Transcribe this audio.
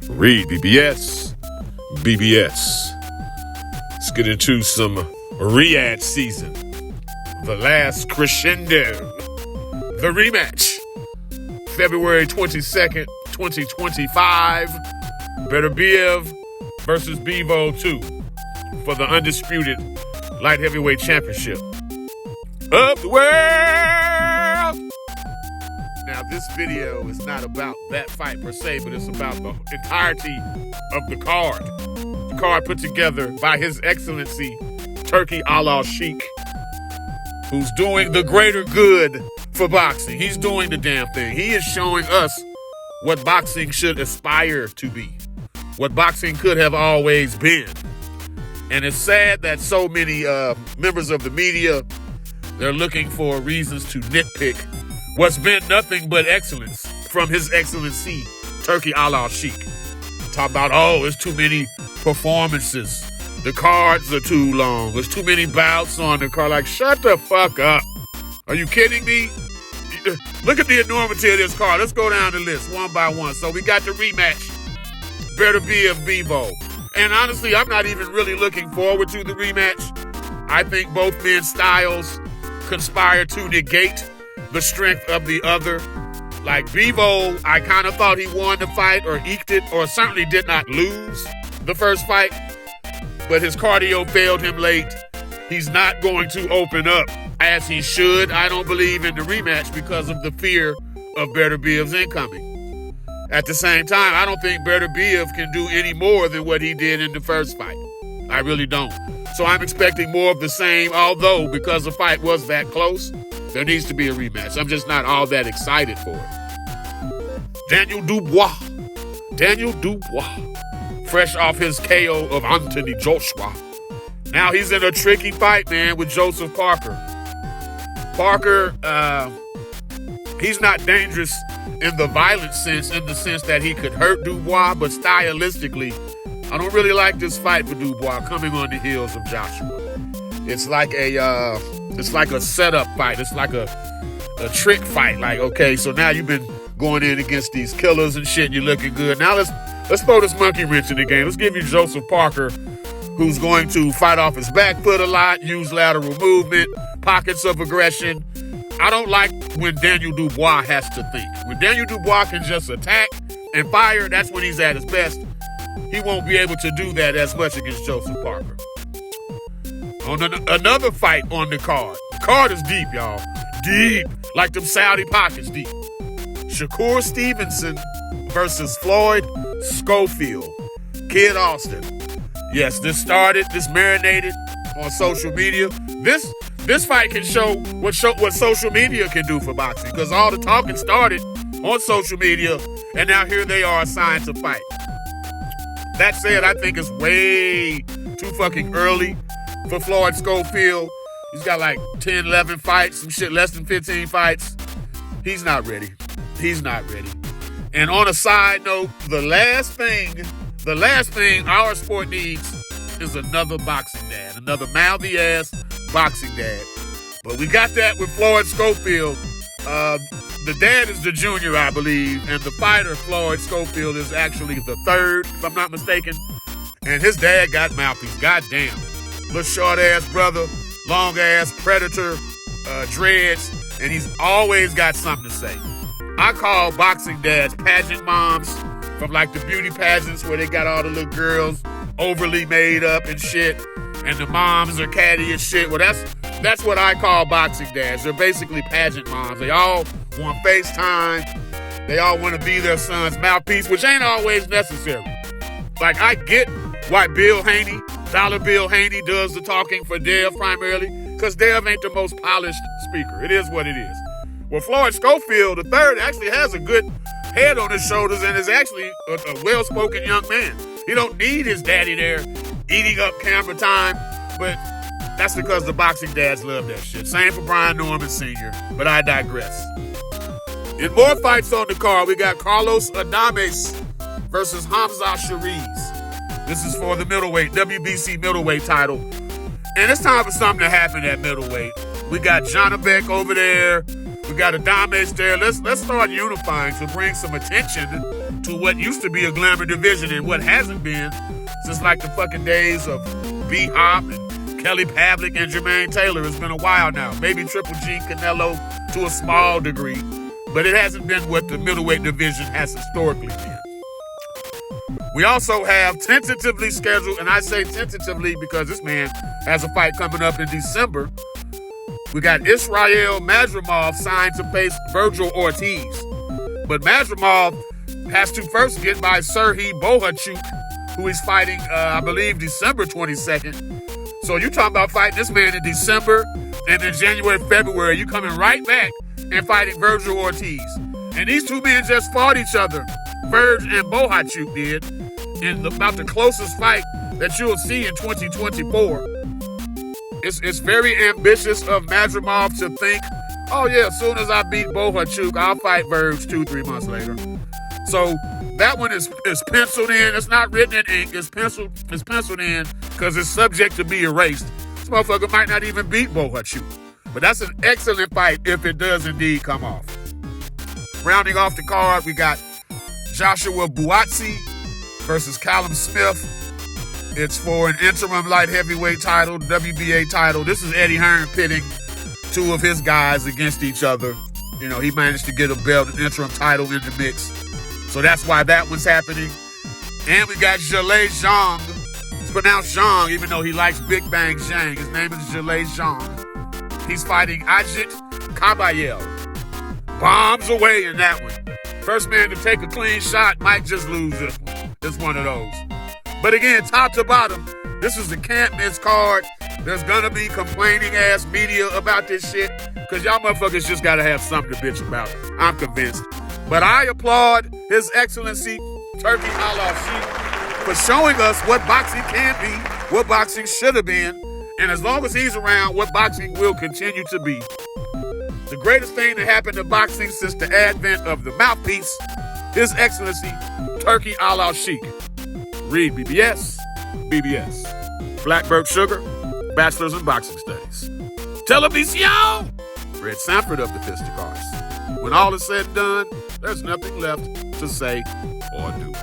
REED-BBS, BBS. Let's get into some Riyadh season. The last crescendo. The rematch. February 22nd, 2025. Beterbiev versus Bivol 2 for the undisputed light heavyweight championship of the world. Now, this video is not about that fight per se, but it's about the entirety of the card. The card put together by His Excellency Turki Al-Sheikh, who's doing the greater good for boxing. He's doing the damn thing. He is showing us what boxing should aspire to be, what boxing could have always been. And it's sad that so many members of the media, they're looking for reasons to nitpick what's been nothing but excellence from His Excellency Turki Al-Sheikh. Talk about, it's too many performances. The cards are too long. There's too many bouts on the card. Like, shut the fuck up. Are you kidding me? Look at the enormity of this card. Let's go down the list one by one. So we got the rematch, Beterbiev-Bivol. And honestly, I'm not even really looking forward to the rematch. I think both men's styles conspire to negate the strength of the other. Like Bivol, I kind of thought he won the fight or eked it, or certainly did not lose the first fight, but his cardio failed him late. He's not going to open up as he should, I don't believe, in the rematch because of the fear of Beterbiev's incoming. At the same time, I don't think Beterbiev can do any more than what he did in the first fight. I really don't. So I'm expecting more of the same, although because the fight was that close, there needs to be a rematch. I'm just not all that excited for it. Daniel Dubois, fresh off his KO of Anthony Joshua. Now he's in a tricky fight, man, with Joseph Parker. Parker, he's not dangerous in the violent sense, in the sense that he could hurt Dubois, but stylistically, I don't really like this fight for Dubois coming on the heels of Joshua. It's like a setup fight. It's like a trick fight. Like, okay, so now you've been going in against these killers and shit, and you're looking good. Now let's throw this monkey wrench in the game. Let's give you Joseph Parker, who's going to fight off his back foot a lot, use lateral movement, pockets of aggression. I don't like when Daniel Dubois has to think. When Daniel Dubois can just attack and fire, that's when he's at his best. He won't be able to do that as much against Joseph Parker. On another fight on the card. The card is deep, y'all. Deep. Like them Saudi pockets deep. Stevenson versus Floyd-Schofield. Kid Austin. Yes, this marinated on social media. This fight can show what social media can do for boxing, because all the talking started on social media, and now here they are assigned to fight. That said, I think it's way too fucking early for Floyd-Schofield. He's got like 10, 11 fights, some shit, less than 15 fights. He's not ready. And on a side note, the last thing our sport needs is another boxing dad, another mouthy ass boxing dad. But we got that with Floyd-Schofield. The dad is the junior, I believe, and the fighter, Floyd-Schofield, is actually the third, if I'm not mistaken. And his dad got mouthpiece. Goddamn. Little short-ass brother, long-ass predator, dreads, and he's always got something to say. I call boxing dads pageant moms, from like the beauty pageants where they got all the little girls overly made up and shit, and the moms are catty and shit. Well, that's what I call boxing dads. They're basically pageant moms. They all want FaceTime. They all want to be their son's mouthpiece, which ain't always necessary. Like, I get why Dollar Bill Haney does the talking for Dev primarily, because Dev ain't the most polished speaker. It is what it is. Well, Floyd-Schofield, the third, actually has a good head on his shoulders and is actually a well-spoken young man. He don't need his daddy there eating up camera time, but that's because the boxing dads love that shit. Same for Brian Norman Sr., but I digress. In more fights on the card, we got Carlos Adames versus Hamza Sheeraz. This is for the middleweight, WBC middleweight title. And it's time for something to happen at middleweight. We got Janabek over there. We got Adames there. Let's start unifying to bring some attention to what used to be a glamour division and what hasn't been since like the fucking days of B-Hop and Kelly Pavlik and Jermaine Taylor. It's been a while now. Maybe Triple G, Canelo to a small degree, but it hasn't been what the middleweight division has historically been. We also have tentatively scheduled, and I say tentatively because this man has a fight coming up in December. We got Israel-Madrimov signed to face Vergil Ortiz. But Madrimov has to first get by Serhiy Bohachuk, who he's fighting, I believe, December 22nd. So you're talking about fighting this man in December, and then January, February, you coming right back and fighting Vergil Ortiz. And these two men just fought each other. Verg and Bohachuk did, in about the closest fight that you'll see in 2024. It's very ambitious of Madrimov to think, oh yeah, as soon as I beat Bohachuk, I'll fight Verg 2-3 months later. So that one is penciled in. It's not written in ink. It's penciled in because it's subject to be erased. This motherfucker might not even beat Bohachuk. But that's an excellent fight if it does indeed come off. Rounding off the card, we got Joshua Buatsi versus Callum Smith. It's for an interim light heavyweight title, WBA title. This is Eddie Hearn pitting two of his guys against each other. You know, he managed to get a belt, an interim title in the mix. So that's why that one's happening. And we got Zhilei Zhang. It's pronounced Zhang, even though he likes Big Bang Zhang. His name is Zhilei Zhang. He's fighting Ajit Kabayel. Bombs away in that one. First man to take a clean shot might just lose this one. It's one of those. But again, top to bottom, this is the can't miss card. There's gonna be complaining ass media about this shit because y'all motherfuckers just gotta have something to bitch about. I'm convinced. But I applaud His Excellency Turki Al-Sheikh for showing us what boxing can be, what boxing should have been, and as long as he's around, what boxing will continue to be. The greatest thing that happened to boxing since the advent of the mouthpiece, His Excellency Turki Al-Sheikh. REED-BBS, BBS. Blackbird Sugar, Bachelor's in Boxing Studies. Television! Fred Sanford of the Fisticuffs. When all is said and done, there's nothing left to say or do.